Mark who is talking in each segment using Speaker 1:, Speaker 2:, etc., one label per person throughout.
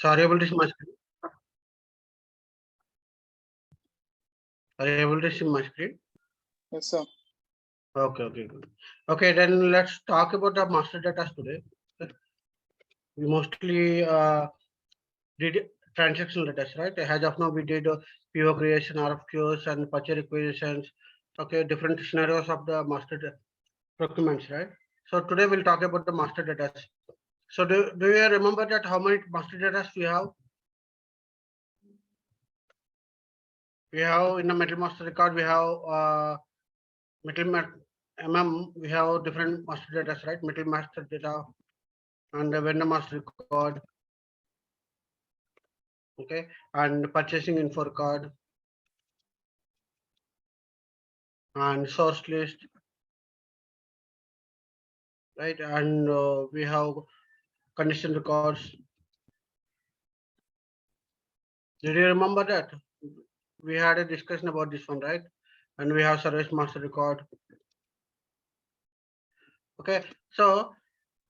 Speaker 1: So are you able to see my screen? Are you able to see my screen?
Speaker 2: Yes, sir.
Speaker 1: Okay, good. Okay, then let's talk about the master data today. We mostly did transactional data, right? As of now, we did PO creation, RFQs, and purchase requisitions. Okay, different scenarios of the master documents, right? So today we'll talk about the master data. So do you remember that how many master data we have? We have in the metal master record, we have metal MM, we have different master data, right? Metal master data and the vendor master record. Okay, and purchasing info record and source list, right? And we have condition records. Did you remember that? We had a discussion about this one, right? And we have service master record. Okay, so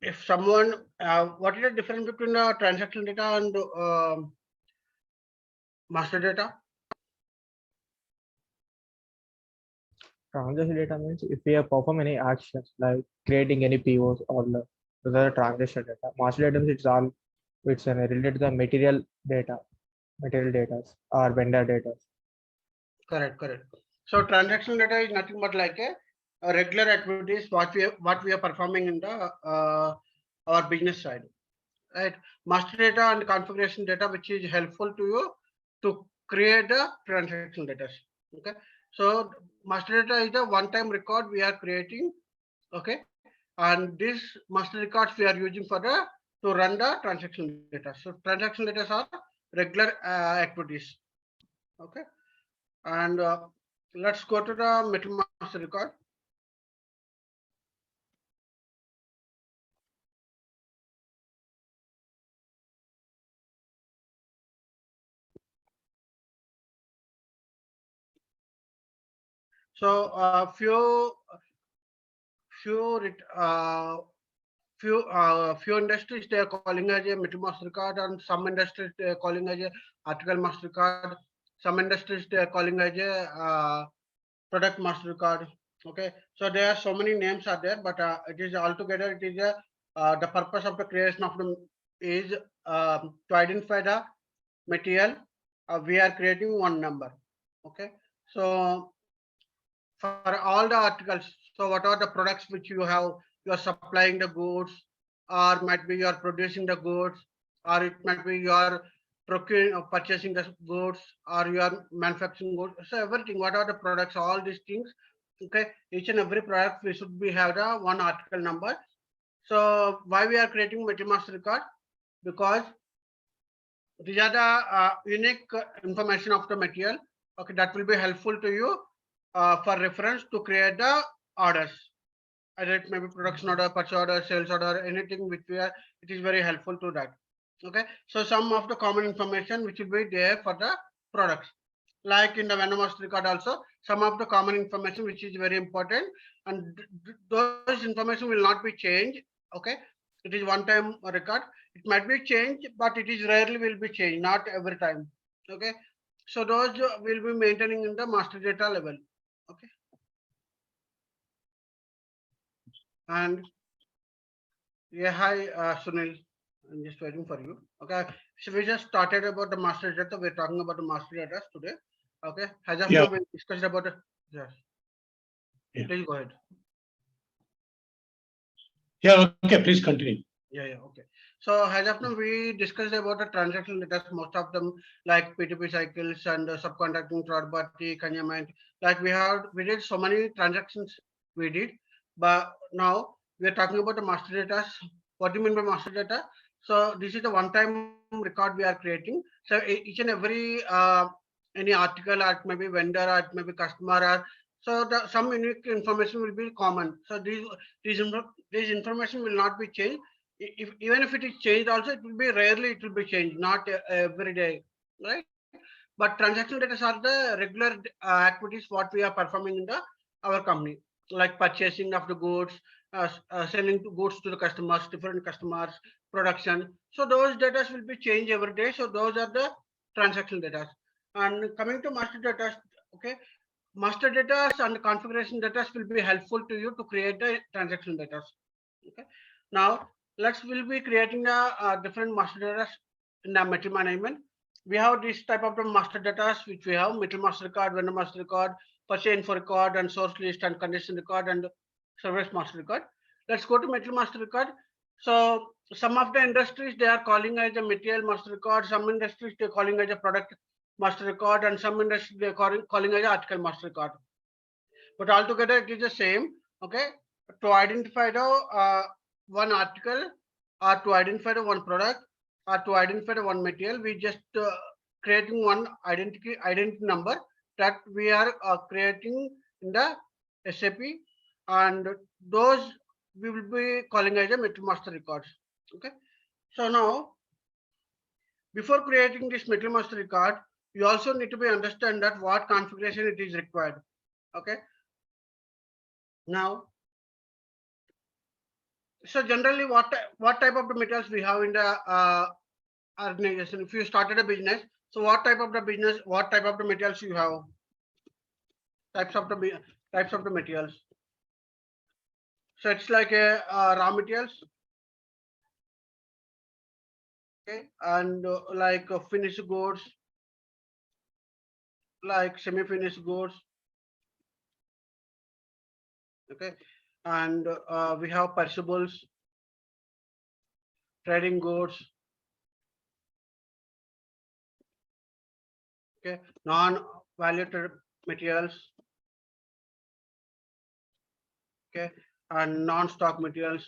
Speaker 1: if someone, what is the difference between the transaction data and master data?
Speaker 3: Transaction data means if we have performed any actions like creating any POs or the transaction data. Master data means it's related to the material data or vendor data.
Speaker 1: Correct. So transaction data is nothing but like a regular activities what we are performing in the our business side, right? Master data and configuration data, which is helpful to you to create the transaction data. Okay, so master data is the one-time record we are creating. Okay, and this master records we are using for the to run the transaction data. So transaction data are regular activities. Okay, and let's go to the metal master record. So few industries they are calling as a metal master card, and some industries they are calling as a article master card. Some industries they are calling as a product master card. Okay, so there are so many names are there, but it is altogether it is a the purpose of the creation of the is to identify the material. We are creating one number. Okay, so for all the articles, so what are the products which you have, you are supplying the goods, or might be you are producing the goods, or it might be you are procuring or purchasing the goods, or you are manufacturing goods. So everything, what are the products, all these things. Okay, each and every product we should be have the one article number. So why we are creating metal master record? Because these are the unique information of the material. Okay, that will be helpful to you for reference to create the orders. Either it may be production order, purchase order, sales order, anything which we are, it is very helpful to that. Okay, so some of the common information which will be there for the products, like in the vendor master record also, some of the common information which is very important, and those information will not be changed. Okay, it is one time record. It might be changed, but it is rarely will be changed, not every time. Okay, so those will be maintaining in the master data level. Okay, and yeah, hi Sunil, I'm just waiting for you. Okay, so we just started about the master data. We're talking about the master data today. Okay, as of now we discussed about it. Yes.
Speaker 4: Yeah.
Speaker 1: Please go ahead.
Speaker 4: Yeah, okay, please continue.
Speaker 1: Yeah, okay. So as of now we discussed about the transaction data, most of them like P2P cycles and subcontracting, third party, consignment. Like we did so many transactions we did, but now we are talking about the master data. What do you mean by master data? So this is the one-time record we are creating. So each and every any article, or it may be vendor, or it may be customer, or so some unique information will be common. So these information will not be changed. Even if it is changed also, it will be rarely it will be changed, not every day, right? But transaction data are the regular activities what we are performing in the our company, like purchasing of the goods, selling goods to the customers, different customers, production. So those data will be changed every day. So those are the transactional data. And coming to master data, okay, master data and configuration data will be helpful to you to create the transaction data. Okay, now we'll be creating a different master data in the material management. We have this type of the master data which we have material master record, vendor master record, purchase info record, and source list and condition record and service master record. Let's go to material master record. So some of the industries they are calling as a material master record, some industries they're calling as a product master record, and some industries they're calling as article master record. But altogether it is the same. Okay, to identify the one article, or to identify the one product, or to identify the one material, we just creating one identity number that we are creating in the SAP, and those we will be calling as a material master records. Okay, so now before creating this material master record, you also need to be understand that what configuration it is required. Okay, now so generally what type of the materials we have in the organization? If you started a business, so what type of the business, what type of the materials you have? Types of the materials. So it's like a raw materials, okay, and like finished goods, like semi-finished goods, okay, and we have perishables, trading goods, okay, non-valued materials, okay, and non-stock materials,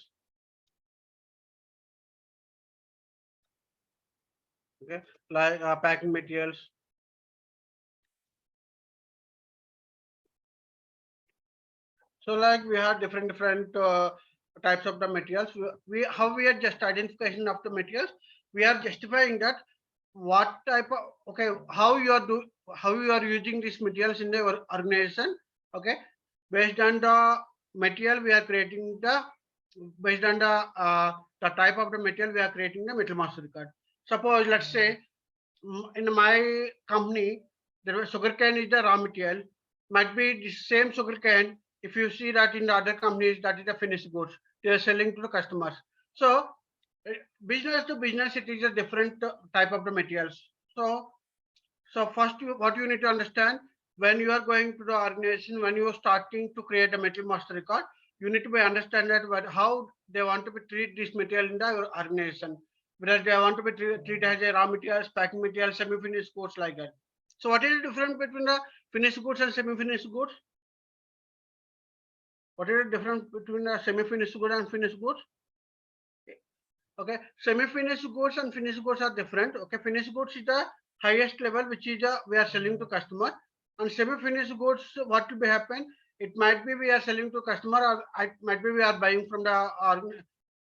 Speaker 1: okay, like packing materials. So like we have different types of the materials. How we are just identification of the materials. We are justifying that what type of, okay, how you are using these materials in the organization. Okay, based on the material we are creating based on the type of the material we are creating the material master record. Suppose let's say in my company there was sugarcane is the raw material, might be the same sugarcane. If you see that in the other companies, that is the finished goods they are selling to the customers. So business to business, it is a different type of the materials. So first what you need to understand, when you are going to the organization, when you are starting to create a material master record, you need to be understand that how they want to be treat this material in the organization, whether they want to be treated as a raw materials, packing materials, semi-finished goods, like that. So what is the difference between the finished goods and semi-finished goods? What is the difference between the semi-finished goods and finished goods? Okay, semi-finished goods and finished goods are different. Okay, finished goods is the highest level which is we are selling to customer, and semi-finished goods, what will be happen? It might be we are selling to customer, or it might be we are buying from the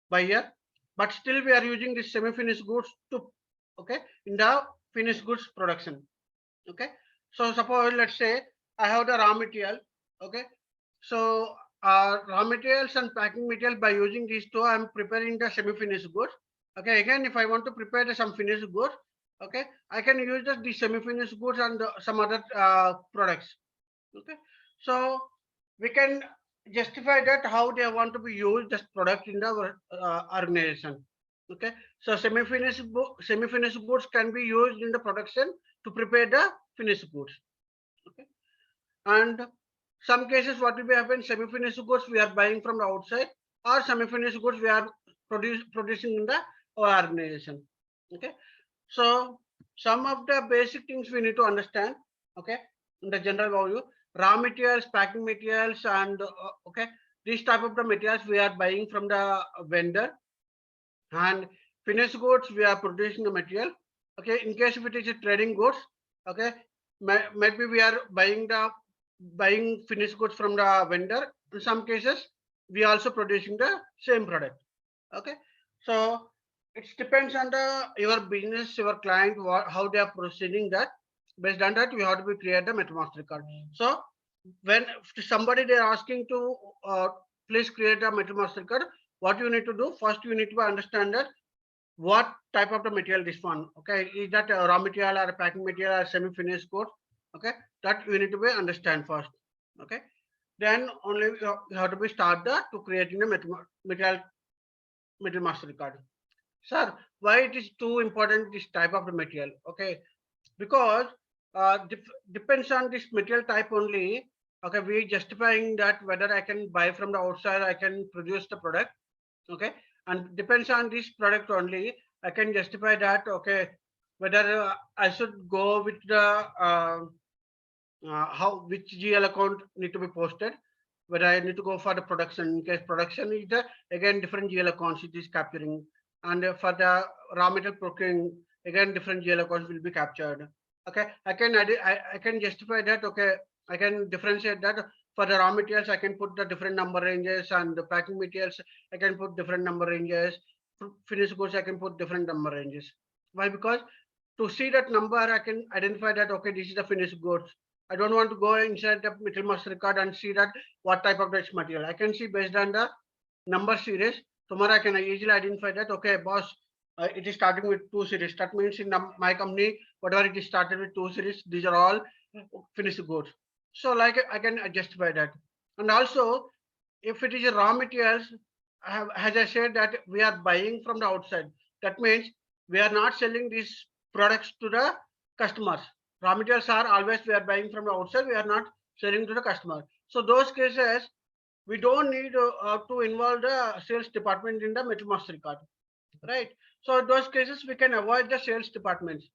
Speaker 1: buyer, but still we are using this semi-finished goods to, okay, in the finished goods production. Okay, so suppose let's say I have the raw material. Okay, so raw materials and packing material, by using these two, I'm preparing the semi-finished goods. Okay, again, if I want to prepare some finished goods, okay, I can use the semi-finished goods and some other products. Okay, so we can justify that how they want to be used this product in the organization. Okay, so semi-finished goods can be used in the production to prepare the finished goods. Okay, and some cases what will be happen, semi-finished goods we are buying from the outside, or semi-finished goods we are producing in the organization. Okay, so some of the basic things we need to understand. Okay, in the general value, raw materials, packing materials, and okay, these type of the materials we are buying from the vendor, and finished goods we are producing the material. Okay, in case if it is a trading goods, okay, maybe we are buying finished goods from the vendor. In some cases we also producing the same product. Okay, so it depends on your business, your client, how they are proceeding that. Based on that, we have to be create the material master record. So when somebody they are asking to please create a material master record, what you need to do first, you need to understand that what type of the material this one. Okay, is that a raw material or a packing material or semi-finished goods? Okay, that you need to be understand first. Okay, then only you have to be start the to creating a material master record. Sir, why it is too important this type of the material? Okay, because depends on this material type only. Okay, we justifying that whether I can buy from the outside, I can produce the product. Okay, and depends on this product only, I can justify that. Okay, whether I should go with the how which GL account need to be posted, whether I need to go for the production. In case production is the again different GL accounts it is capturing, and for the raw material procuring again different GL accounts will be captured. Okay, I can justify that. Okay, I can differentiate that. For the raw materials, I can put the different number ranges, and the packing materials, I can put different number ranges. Finished goods, I can put different number ranges. Why? Because to see that number, I can identify that, okay, this is the finished goods. I don't want to go inside the material master record and see that what type of this material. I can see based on the number series. Tomorrow I can easily identify that, okay, boss, it is starting with 2 series. That means in my company, whatever it is started with 2 series, these are all finished goods. So like I can justify that. And also, if it is a raw materials, as I said that we are buying from the outside. That means we are not selling these products to the customers. Raw materials are always we are buying from the outside. We are not selling to the customer. So those cases, we don't need to involve the sales department in the material master record, right? So in those cases, we can avoid the sales departments.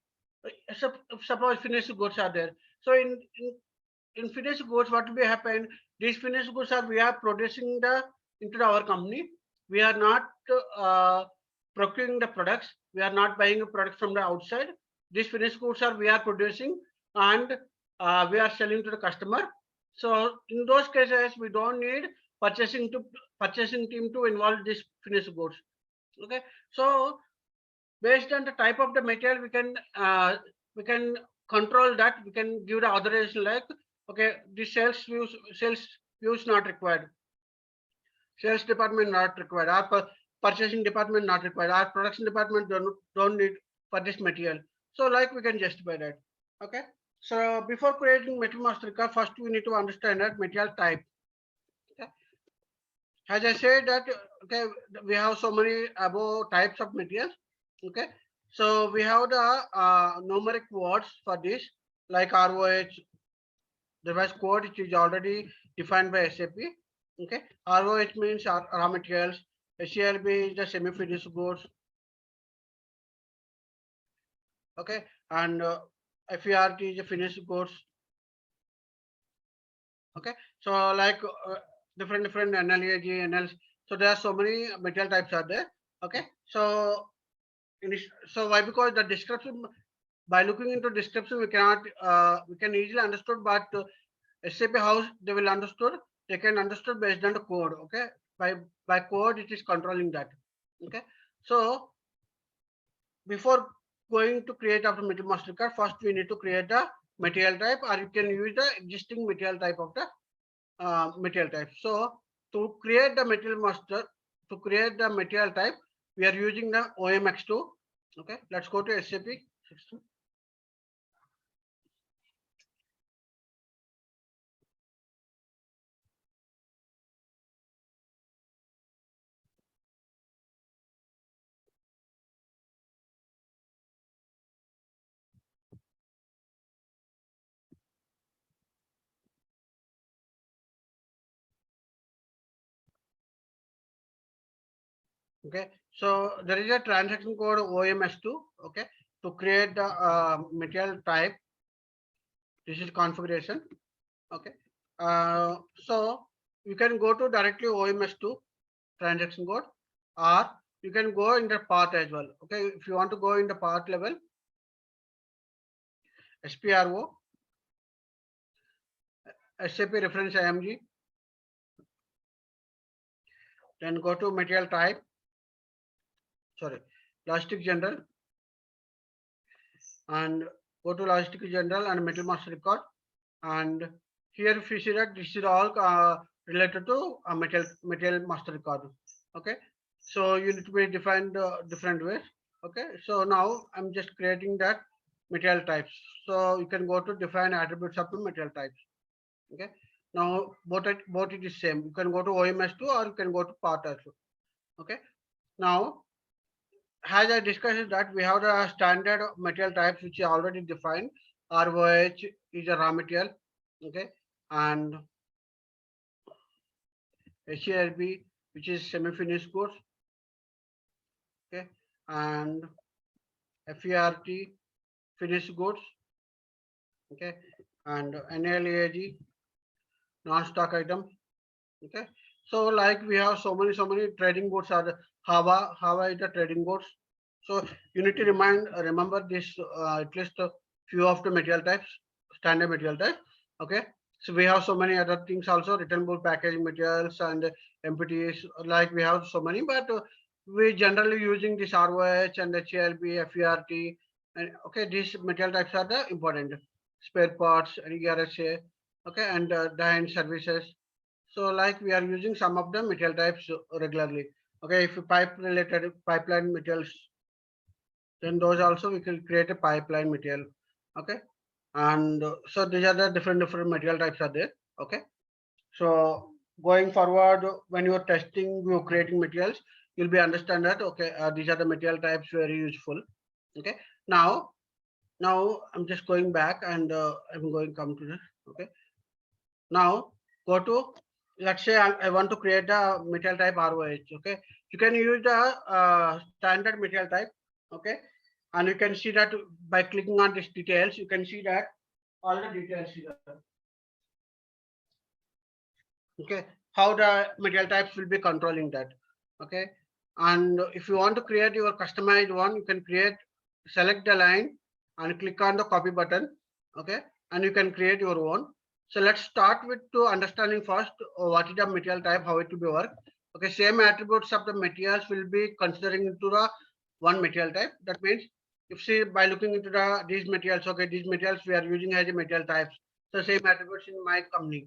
Speaker 1: Suppose finished goods are there. So in finished goods, what will be happen? These finished goods are we are producing the into our company. We are not procuring the products. We are not buying a product from the outside. These finished goods are we are producing, and we are selling to the customer. So in those cases, we don't need purchasing team to involve these finished goods. Okay, so based on the type of the material, we can control that. We can give the authorization like, okay, the sales views not required, sales department not required, our purchasing department not required, our production department don't need for this material. So like we can justify that. Okay, so before creating material master record, first we need to understand that material type. Okay, as I said that, okay, we have so many above types of materials. Okay, so we have the numeric words for this, like ROH, device code, which is already defined by SAP. Okay, ROH means raw materials, SCLB is the semi-finished goods. Okay, and FERT is the finished goods. Okay, so like different NLAG, NLs. So there are so many material types are there. Okay, so why? Because the description, by looking into description, we can easily understood, but SAP how they will understood, they can understood based on the code. Okay, by code it is controlling that. Okay, so before going to create after material master card, first we need to create the material type, or you can use the existing material type of the material type. So to create the material master, to create the material type, we are using the OMX2. Okay, let's go to SAP system. Okay, so there is a transaction code OMS2. Okay, to create the material type, this is configuration. Okay, so you can go to directly OMS2 transaction code, or you can go in the path as well. Okay, if you want to go in the path level, SPRO, SAP reference IMG, then go to material type, sorry, logistic general, and go to logistic general and material master record. And here if you see that this is all related to material master record. Okay, so you need to be defined different ways. Okay, so now I'm just creating that material types. So you can go to define attributes of the material types. Okay, now both it is same. You can go to OMS2 or you can go to part also. Okay, now as I discussed that we have the standard material types which are already defined. ROH is a raw material. Okay, and HALB which is semi-finished goods. Okay, and FERT finished goods. Okay, and NLAG non-stock item. Okay, so like we have so many trading goods are the Hava is the trading goods. So you need to remember this at least a few of the material types, standard material types. Okay, so we have so many other things also, returnable packaging materials and MPTs, like we have so many, but we generally using this ROH and HLB, FERT, and okay, these material types are the important spare parts and ERSA. Okay, and dine services. So like we are using some of the material types regularly. Okay, if you pipeline materials, then those also we can create a pipeline material. Okay, and so these are the different material types are there. Okay, so going forward, when you are testing, you are creating materials, you'll be understand that okay, these are the material types very useful. Okay, now I'm just going back and I'm going come to this. Okay, now go to, let's say I want to create a material type ROH. Okay, you can use the standard material type. Okay, and you can see that by clicking on these details, you can see that all the details here. Okay, how the material types will be controlling that. Okay, and if you want to create your customized one, you can select the line and click on the copy button. Okay, and you can create your own. So let's start with to understanding first what is the material type, how it will be work. Okay, same attributes of the materials will be considering into the one material type. That means if see by looking into these materials, okay, these materials we are using as a material types. So same attributes in my company.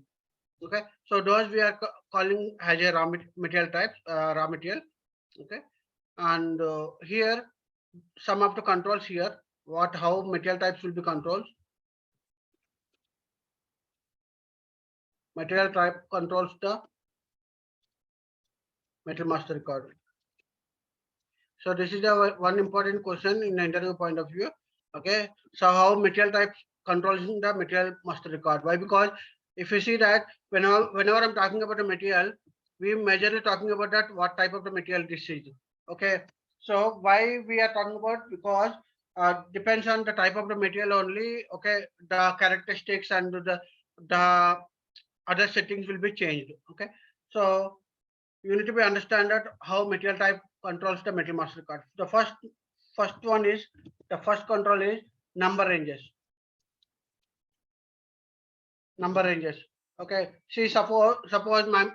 Speaker 1: Okay, so those we are calling as a material types, raw material. Okay, and here some of the controls here, how material types will be controlled. Material type controls the metal master record. So this is the one important question in the interview point of view. Okay, so how material types controls the material master record? Why? Because if you see that whenever I'm talking about a material, we majorly talking about that what type of the material this is. Okay, so why we are talking about, because depends on the type of the material only. Okay, the characteristics and the other settings will be changed. Okay, so you need to be understand that how material type controls the material master card. The first control is number ranges. Number ranges. Okay. See, suppose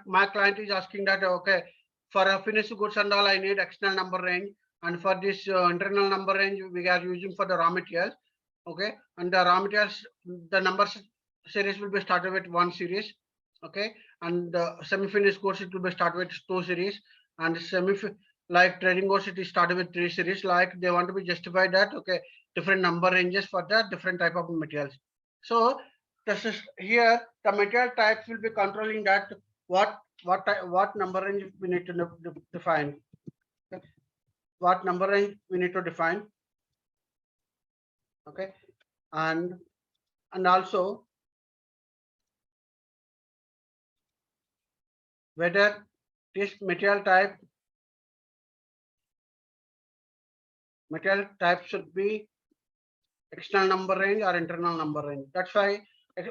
Speaker 1: my client is asking that okay, for a finished goods and all, I need external number range, and for this internal number range we are using for the raw materials. Okay, and the raw materials, the numbers series will be started with 1 series. Okay, and semi-finished goods it will be started with 2 series, and like trading goods it is started with 3 series. Like they want to be justified that okay, different number ranges for the different type of materials. So this is here the material types will be controlling that what number range we need to define. Okay. What number range we need to define. Okay, and also whether this material type should be external number range or internal number range. That's why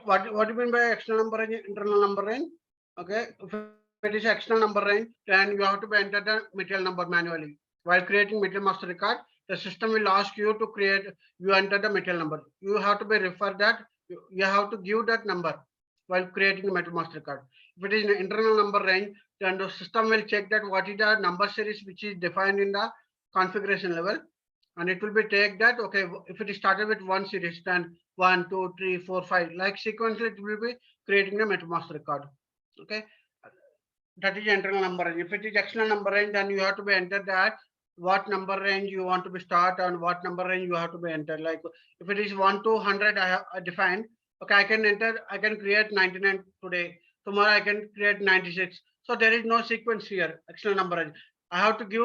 Speaker 1: what do you mean by external number range, internal number range? Okay, if it is external number range, then you have to be enter the material number manually. While creating material master record, the system will ask you to you enter the material number. You have to be refer that, you have to give that number while creating the material master record. If it is an internal number range, then the system will check that what is the number series which is defined in the configuration level, and it will be take that okay, if it is started with 1 series, then 1 2 3 4 5 like sequentially it will be creating the material master record. Okay, that is internal number range. If it is external number range, then you have to be enter that what number range you want to be start and what number range you have to be enter. Like if it is 1 to 100, I have defined. Okay, I can enter. I can create 99 today. Tomorrow I can create 96. So there is no sequence here. External number range. I have to give.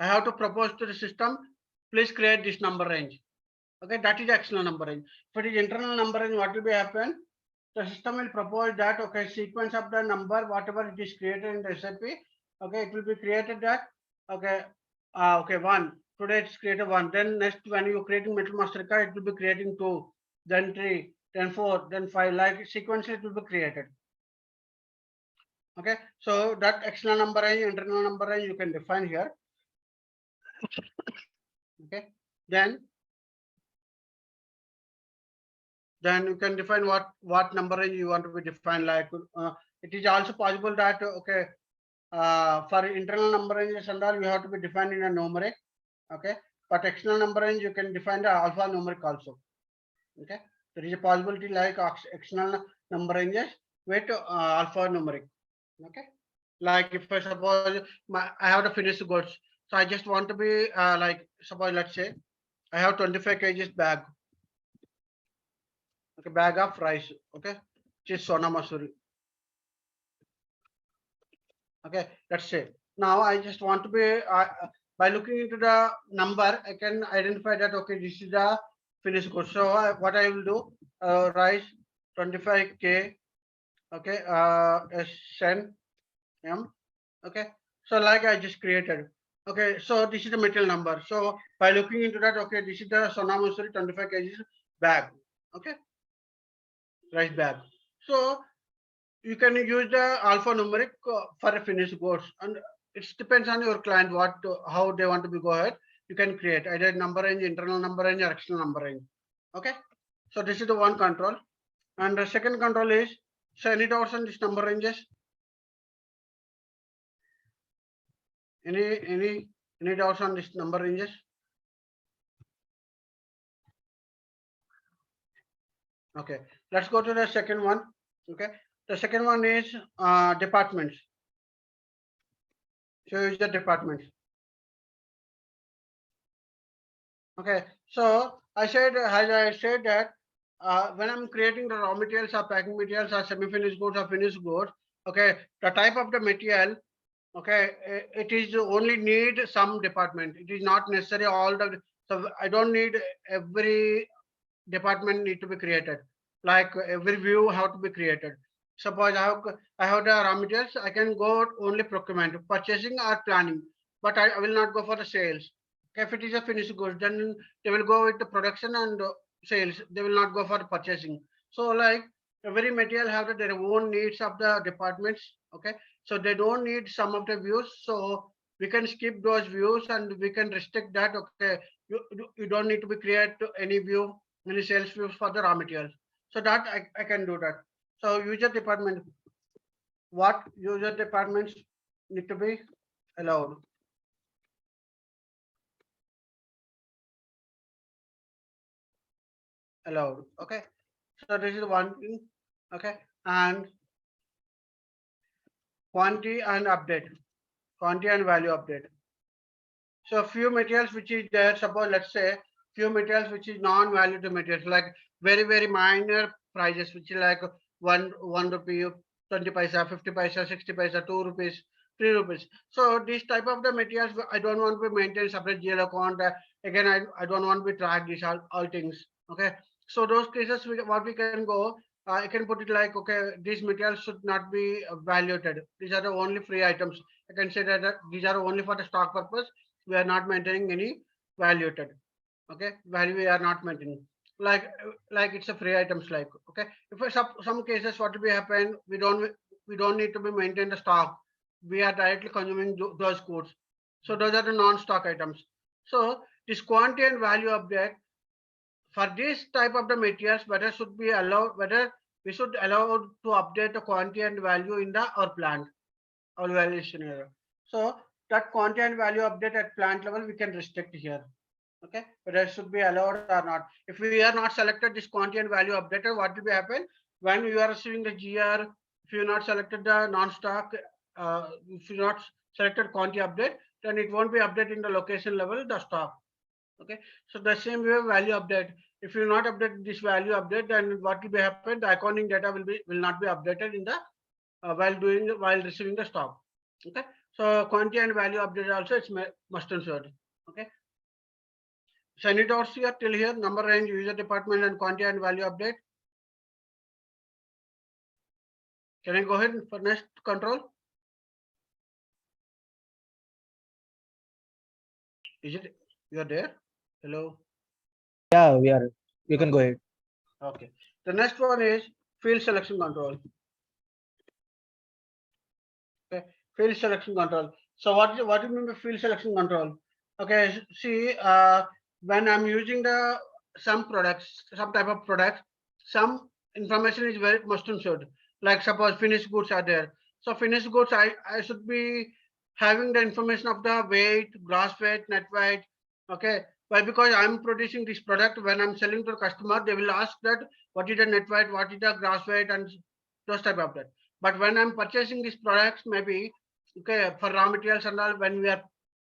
Speaker 1: I have to propose to the system. Please create this number range. Okay, that is external number range. If it is internal number range, what will be happen? The system will propose that okay, sequence of the number whatever it is created in the SAP. Okay, it will be created that okay, okay, one. Today it's created one. Then next when you creating metal master card, it will be creating two, then three, then four, then five. Like sequentially it will be created. Okay, so that external number range, internal number range you can define here. Okay, then you can define what number range you want to be defined. Like it is also possible that okay, for internal number ranges and all you have to be defined in a numeric. Okay, but external number range you can define the alpha numeric also. Okay, there is a possibility like external number ranges with alpha numeric. Okay, like if I suppose I have the finished goods, so I just want to be like suppose let's say I have 25 kgs bag. Okay, bag of rice. Okay, which is Sona Masuri. Okay, let's say now I just want to be by looking into the number, I can identify that okay, this is the finished good. So what I will do, rice 25k. Okay, SN M. Okay, so like I just created. Okay, so this is the material number. So by looking into that, okay, this is the Sona Masuri 25 kgs bag. Okay, rice bag. So you can use the alphanumeric for a finished goods, and it depends on your client what how they want to be go ahead. You can create either number range, internal number range, or external number range. Okay, so this is the one control, and the second control is so any doubts on this number ranges? Any doubts on this number ranges? Okay, let's go to the second one. Okay, the second one is departments. So use the departments. Okay, so I said as I said that when I'm creating the raw materials or packing materials or semi-finished goods or finished goods, okay, the type of the material, okay, it is only need some department. It is not necessary all the. So I don't need every department need to be created. Like every view have to be created. Suppose I have the raw materials, I can go only procurement, purchasing or planning, but I will not go for the sales. If it is a finished goods, then they will go with the production and sales. They will not go for the purchasing. So like every material have their own needs of the departments. Okay, so they don't need some of the views. So we can skip those views and we can restrict that. Okay, you don't need to be create any view, any sales views for the raw materials. So that I can do that. So user department, what user departments need to be allowed? Allowed. Okay, so this is one thing. Okay, and quantity and update, quantity and value update. So few materials which is there, suppose let's say few materials which is non-valued materials, like very minor prices, which is like one rupee, 20 paisa, 50 paisa, 60 paisa, 2 rupees, 3 rupees. So this type of the materials I don't want to maintain separate GL account. Again, I don't want to be track these all things. Okay, so those cases what we can go, I can put it like okay, these materials should not be valued. These are the only free items. I can say that these are only for the stock purpose. We are not maintaining any valued. Okay, value we are not maintaining. Like it's a free items. Like okay, if some cases what will be happen, we don't need to be maintain the stock. We are directly consuming those goods. So those are the non-stock items. So this quantity and value update for this type of the materials, whether should be allowed, whether we should allow to update the quantity and value in the our plant or valuation area. So that quantity and value update at plant level we can restrict here. Okay, whether it should be allowed or not. If we are not selected this quantity and value updated, what will be happen when you are receiving the GR? If you not selected the non-stock, if you not selected quantity update, then it won't be updated in the location level, the stock. Okay, so the same way value update. If you not update this value update, then what will be happen? The accounting data will not be updated in the while receiving the stock. Okay, so quantity and value update also it's must and should. Okay, so any doubts here till here? Number range, user department, and quantity and value update. Can I go ahead for next control? Is it you are there? Hello.
Speaker 3: Yeah, we are. You can go ahead.
Speaker 1: Okay. The next one is field selection control. Okay, field selection control. So what do you mean by field selection control? Okay, see, when I'm using some products, some type of product, some information is very must and should. Like suppose finished goods are there. So finished goods, I should be having the information of the weight, gross weight, net weight. Okay, why? Because I'm producing this product. When I'm selling to the customer, they will ask that what is the net weight, what is the gross weight, and those type of that. But when I'm purchasing these products, maybe okay for raw materials and all, when we are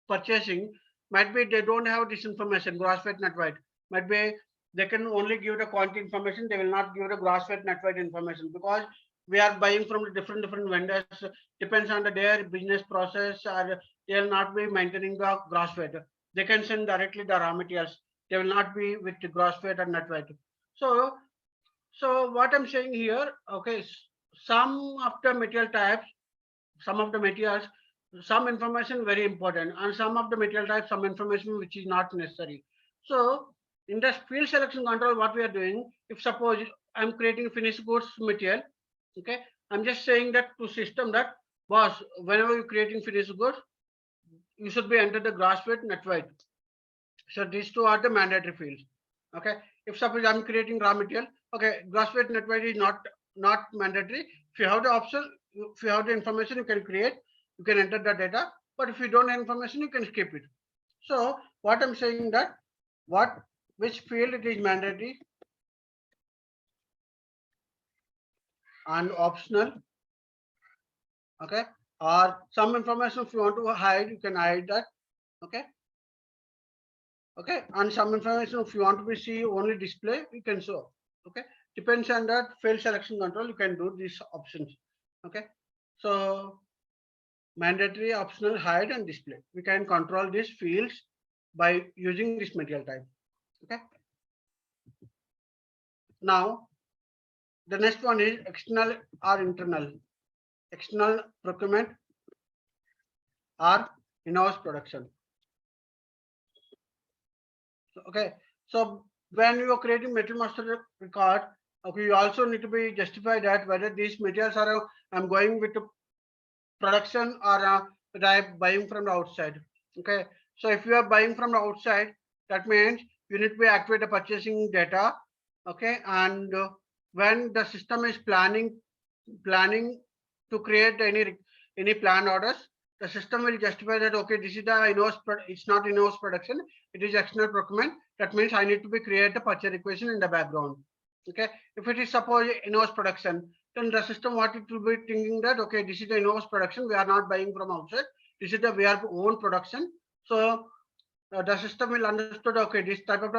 Speaker 1: purchasing, might be they don't have this information, gross weight, net weight. Might be they can only give the quantity information. They will not give the gross weight, net weight information because we are buying from the different vendors. Depends on their business process, or they will not be maintaining the gross weight. They can send directly the raw materials. They will not be with the gross weight and net weight. So what I'm saying here, okay, some of the material types, some of the materials, some information very important, and some of the material types, some information which is not necessary. So in the field selection control, what we are doing, if suppose I'm creating finished goods material, okay, I'm just saying that to system that boss, whenever you're creating finished goods, you should be enter the gross weight, net weight. So these two are the mandatory fields. Okay. If suppose I'm creating raw material, okay, gross weight, net weight is not mandatory. If you have the option, if you have the information, you can create, you can enter the data. But if you don't have information, you can skip it. So what I'm saying that which field it is mandatory and optional. Okay. Or some information if you want to hide, you can hide that. Okay. Okay, and some information if you want to be see only display, you can show. Okay, depends on that field selection control, you can do these options. Okay, so mandatory, optional, hide, and display. We can control these fields by using this material type. Okay, now the next one is external or internal. External procurement or in-house production. Okay, so when you are creating material master record, okay, you also need to be justify that whether these materials are I'm going with production or I'm buying from the outside. Okay, so if you are buying from the outside, that means you need to be activate the purchasing data. Okay, and when the system is planning to create any planned orders, the system will justify that okay, this is the in-house, it's not in-house production, it is external procurement. That means I need to be create a purchase equation in the background. Okay, if it is suppose in-house production, then the system what it will be thinking that okay, this is the in-house production, we are not buying from outside, this is the we are own production. So the system will understood okay, this type of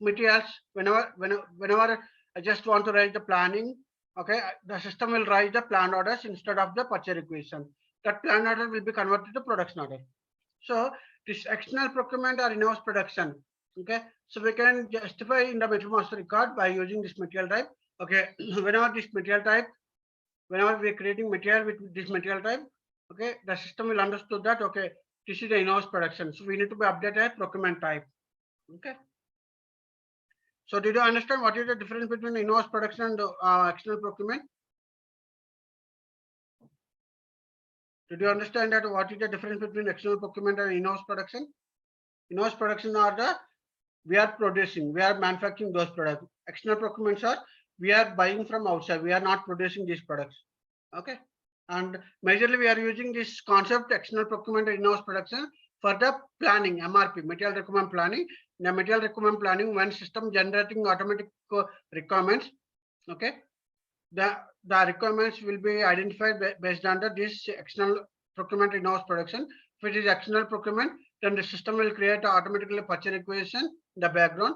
Speaker 1: materials whenever I just want to write the planning, okay, the system will write the planned orders instead of the purchase equation. That planned order will be converted to production order. So this external procurement or in-house production. Okay, so we can justify in the material master record by using this material type. Okay, whenever we are creating material with this material type, okay, the system will understood that okay, this is the in-house production. So we need to be updated procurement type. Okay. So did you understand what is the difference between in-house production and external procurement? Did you understand that what is the difference between external procurement and in-house production? In-house production are we are producing, we are manufacturing those products. External procurements are we are buying from outside, we are not producing these products. Okay, and majorly we are using this concept external procurement and in-house production for the planning, MRP, material requirement planning. The material requirement planning, when system generating automatic requirements, okay, the requirements will be identified based on this external procurement in-house production. If it is external procurement, then the system will create automatically purchase equation in the background.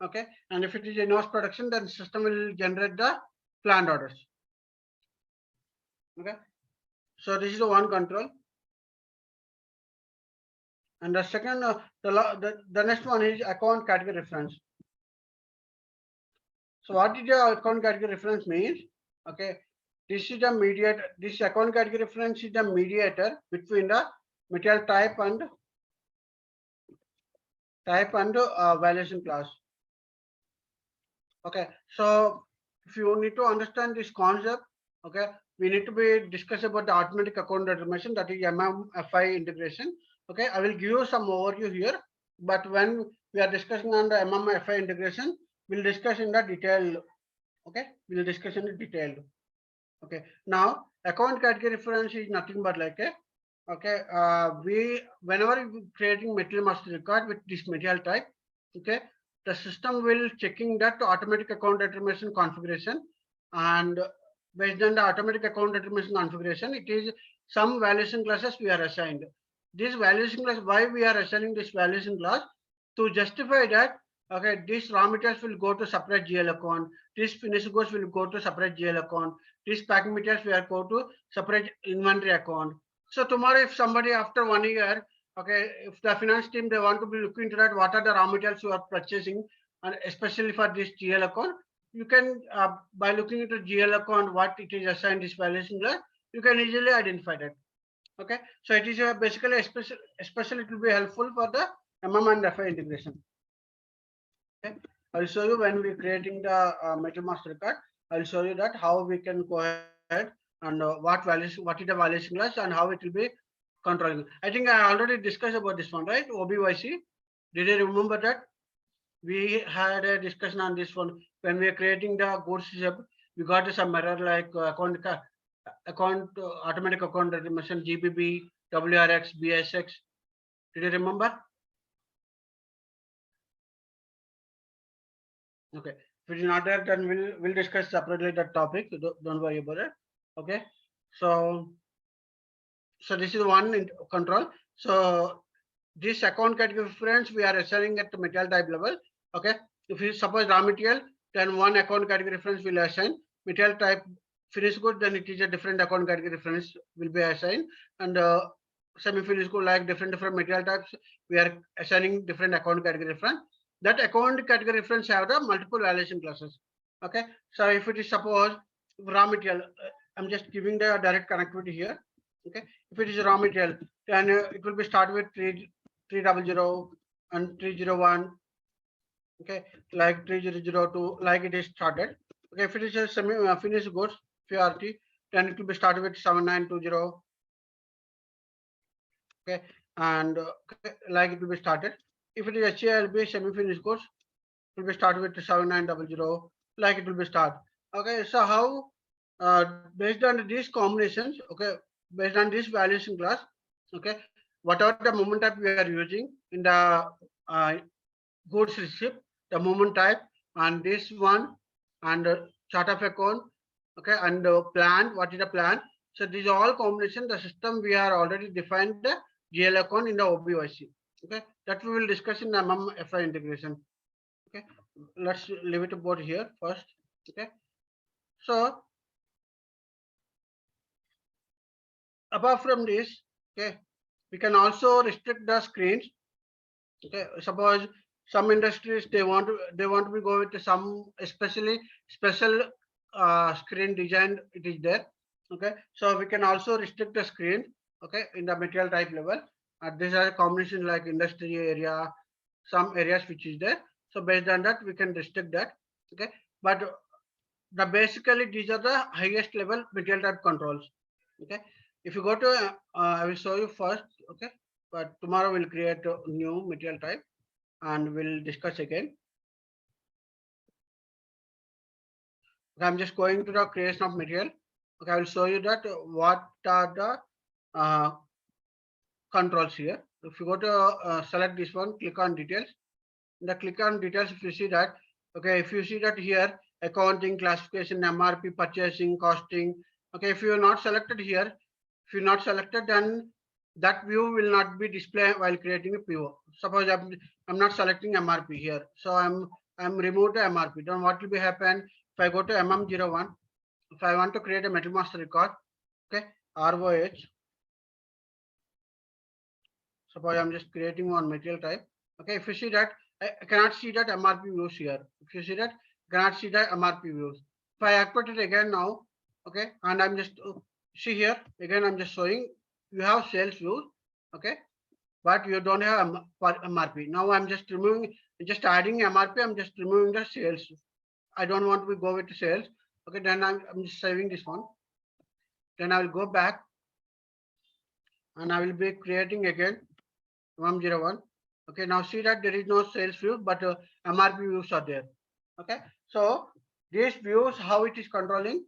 Speaker 1: Okay, and if it is in-house production, then the system will generate the planned orders. Okay, so this is the one control. And the second, the next one is account category reference. So what did the account category reference means? Okay, this is the mediator. This account category reference is the mediator between the material type and valuation class. Okay, so if you need to understand this concept, okay, we need to be discuss about the automatic account determination, that is MMFI integration. Okay, I will give you some overview here, but when we are discussing on the MMFI integration, we'll discuss in the detail. Okay, we'll discuss in the detail. Okay, now account category reference is nothing but like a whenever we creating material master record with this material type, okay, the system will checking that automatic account determination configuration, and based on the automatic account determination configuration, it is some valuation classes we are assigned. This valuation class, why we are assigning this valuation class? To justify that, okay, this raw materials will go to separate GL account, this finished goods will go to separate GL account, this packing materials will go to separate inventory account. So tomorrow, if somebody after 1 year, okay, if the finance team, they want to be looking into that, what are the raw materials you are purchasing, and especially for this GL account, you can by looking into GL account, what it is assigned this valuation class, you can easily identify that. Okay, so it is basically especially it will be helpful for the MM and FI integration. Okay, I'll show you when we're creating the material master card. I'll show you that how we can go ahead and what is the valuation class and how it will be controlling. I think I already discussed about this one, right? OBYC. Did you remember that? We had a discussion on this one when we are creating the goods system. We got some error like automatic account determination, GBB, WRX, BSX. Did you remember? Okay, if it is not there, then we'll discuss separately that topic. Don't worry about it. Okay, so this is one control. So this account category reference we are assigning at the material type level. Okay, if you suppose raw material, then one account category reference will assign. Material type finished good, then it is a different account category reference will be assigned, and semi-finished good, like different material types, we are assigning different account category reference. That account category reference have the multiple valuation classes. Okay, so if it is suppose raw material, I'm just giving the direct connectivity here. Okay, if it is raw material, then it will be start with 300 and 301. Okay, like 3002, like it is started. Okay, if it is a semi-finished goods PRT, then it will be started with 7920. Okay, and like it will be started. If it is HALB semi-finished goods, it will be started with 7900, like it will be start. Okay, so how based on these combinations, okay, based on this valuation class, okay, whatever the moment type we are using in the goods receipt, the moment type, and this one, and chart of account, okay, and plan, what is the plan? So these are all combination. The system we are already defined the GL account in the OBYC. Okay, that we will discuss in the MMFI integration. Okay, let's leave it about here first. Okay, so apart from this, okay, we can also restrict the screens. Okay, suppose some industries they want to be go with some especially special screen design, it is there. Okay, so we can also restrict the screen, okay, in the material type level. These are combinations like industry area, some areas which is there. So based on that, we can restrict that. Okay, but the basically these are the highest level material type controls. Okay, if you go to I will show you first. Okay, but tomorrow we'll create a new material type and we'll discuss again. Okay, I'm just going to the creation of material. Okay, I will show you that what are the controls here. If you go to select this one, click on details. Click on details, if you see that, okay, if you see that here, accounting, classification, MRP, purchasing, costing. Okay, if you are not selected here, if you're not selected, then that view will not be displayed while creating a PO. Suppose I'm not selecting MRP here, so I'm remove the MRP. Then what will be happen if I go to MM01? If I want to create a metal master record, okay, ROH. Suppose I'm just creating one material type. Okay, if you see that, I cannot see that MRP views here. If you see that, I cannot see the MRP views. If I activate it again now, okay, and I'm just see here again, I'm just showing you have sales views, okay, but you don't have MRP. Now I'm just removing, just adding MRP. I'm just removing the sales. I don't want to go with the sales. Okay, then I'm just saving this one. Then I will go back and I will be creating again 101. Okay, now see that there is no sales view, but MRP views are there. Okay, so these views, how it is controlling.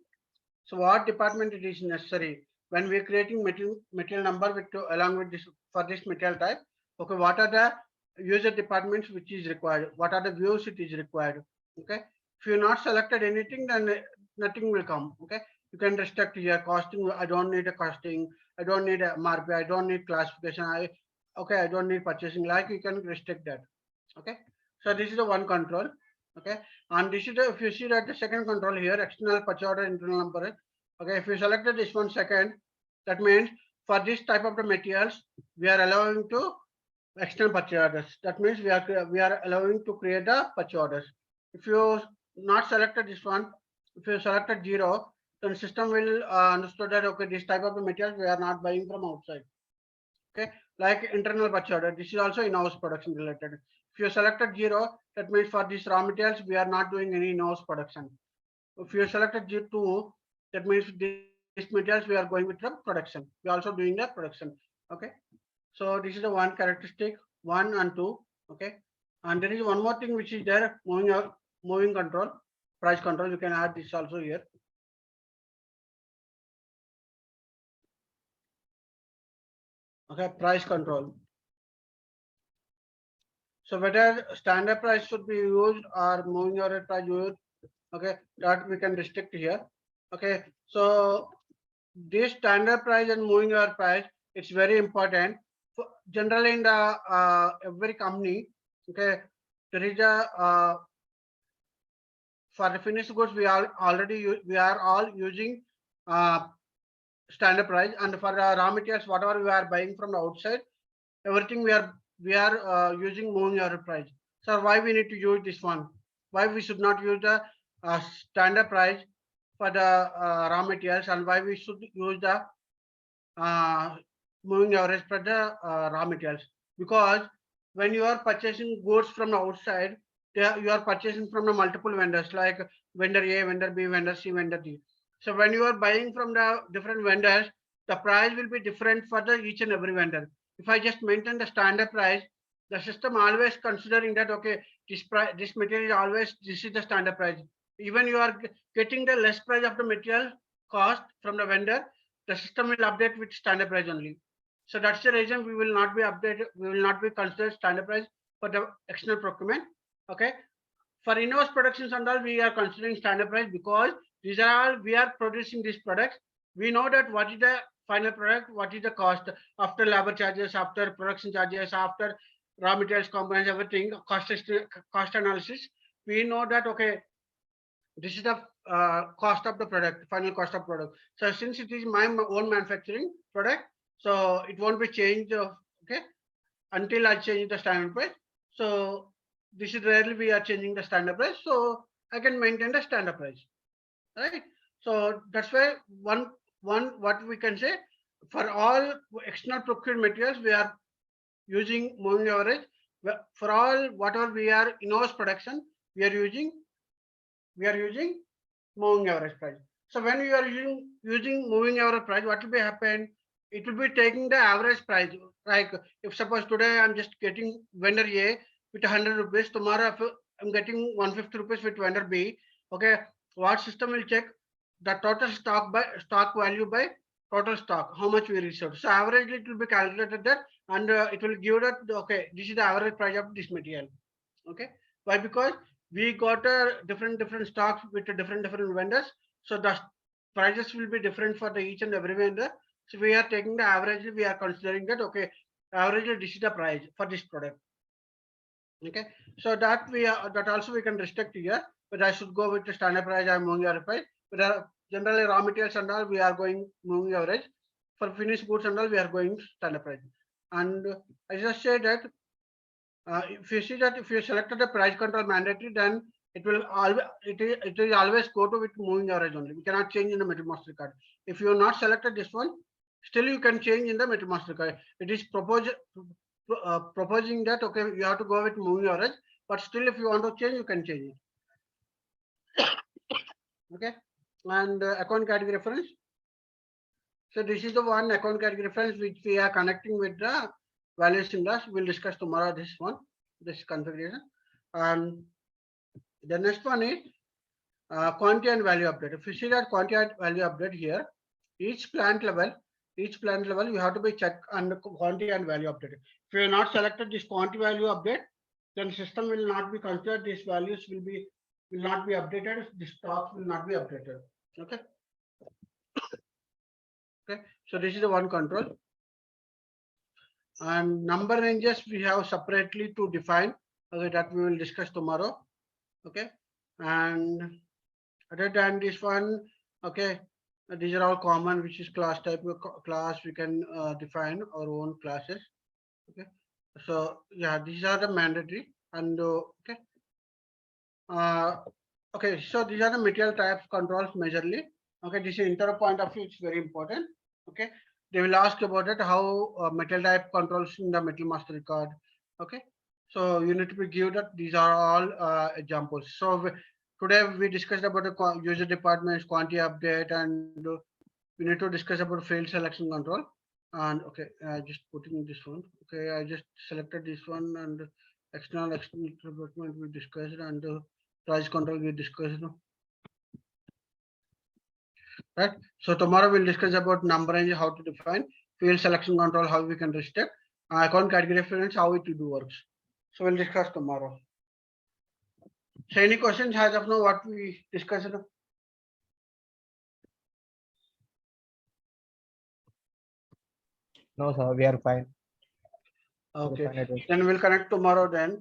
Speaker 1: So what department it is necessary when we are creating material number with along with this for this material type. Okay, what are the user departments which is required? What are the views it is required? Okay, if you not selected anything, then nothing will come. Okay, you can restrict here costing. I don't need a costing. I don't need a MRP. I don't need classification. I don't need purchasing. Like you can restrict that. Okay, so this is the one control. Okay, and this is the, if you see that the second control here, external purchase order, internal number. Okay, if you selected this one second, that means for this type of the materials, we are allowing to external purchase orders. That means we are allowing to create the purchase orders. If you not selected this one, if you selected 0, then system will understand that okay, this type of the materials we are not buying from outside. Okay, like internal purchase order. This is also in-house production related. If you selected 0, that means for these raw materials we are not doing any in-house production. If you selected 2, that means these materials we are going with the production. We are also doing the production. Okay, so this is the one characteristic 1 and 2. Okay, and there is one more thing which is there, moving control, price control. You can add this also here. Okay, price control. So whether standard price should be used or moving average price used, okay, that we can restrict here. Okay, so this standard price and moving average price, it's very important. Generally in the every company, okay, there is a for the finished goods we are all using standard price, and for raw materials whatever we are buying from the outside, everything we are using moving average price. So why we need to use this one? Why we should not use the standard price for the raw materials, and why we should use the moving average for the raw materials? Because when you are purchasing goods from the outside, you are purchasing from the multiple vendors like vendor A, vendor B, vendor C, vendor D. So when you are buying from the different vendors, the price will be different for the each and every vendor. If I just maintain the standard price, the system always considering that okay, this material is always, this is the standard price. Even you are getting the less price of the material cost from the vendor, the system will update with standard price only. So that's the reason we will not be updated, we will not be considered standard price for the external procurement. Okay, for in-house productions and all, we are considering standard price because these are all we are producing these products. We know that what is the final product, what is the cost after labor charges, after production charges, after raw materials components, everything, cost analysis. We know that okay, this is the cost of the product, final cost of product. So since it is my own manufacturing product, so it won't be changed. Okay, until I change the standard price. So this is rarely we are changing the standard price. So I can maintain the standard price, right? So that's why one what we can say, for all external procured materials we are using moving average. For all whatever we are in-house production, we are using moving average price. So when you are using moving average price, what will be happen? It will be taking the average price. Like if suppose today I'm just getting vendor A with 100 rupees, tomorrow I'm getting 150 rupees with vendor B. Okay, what system will check the total stock value by total stock, how much we received. So average it will be calculated there, and it will give that okay, this is the average price of this material. Okay, why? Because we got different stocks with different vendors, so the prices will be different for the each and every vendor. So we are taking the average, we are considering that, okay, average, this is the price for this product. Okay, so that that also we can restrict here, but I should go with the standard price. I'm moving average, but generally raw materials and all we are going moving average. For finished goods and all we are going standard price. And I just say that if you see that if you selected the price control mandatory, then it will always it will always go to with moving average only. We cannot change in the MetalMaster card. If you have not selected this one, still you can change in the MetalMaster card. It is proposing that, okay, you have to go with moving average, but still if you want to change, you can change it. Okay, and account category reference. So this is the one account category reference which we are connecting with the valuation loss. We'll discuss tomorrow this one, this configuration. And the next one is quantity and value update. If you see that quantity and value update here, each plant level you have to be checked on the quantity and value update. If you have not selected this quantity value update, then system will not be considered. These values will not be updated. The stocks will not be updated. Okay. Okay. So this is the one control. And number ranges we have separately to define. Okay, that we will discuss tomorrow. Okay. And other than this one, okay, these are all common, which is class type of class. We can define our own classes. Okay, so yeah, these are the mandatory. And okay, okay, so these are the material types controls majorly. Okay, this is inter point of view, it's very important. Okay, they will ask about it, how material type controls in the MetalMaster record. Okay, so you need to be give that these are all examples. So today we discussed about the user departments, quantity update, and we need to discuss about field selection control. And okay, just putting this one. Okay, I just selected this one, and external department we discussed, and price control we discussed. Right. So tomorrow we'll discuss about number range, how to define field selection control, how we can restrict account category reference, how it will do works. So we'll discuss tomorrow. So any questions as of now what we discussed?
Speaker 3: No, sir, we are fine.
Speaker 1: Okay,
Speaker 3: Fine, it is.
Speaker 1: then we'll connect tomorrow then.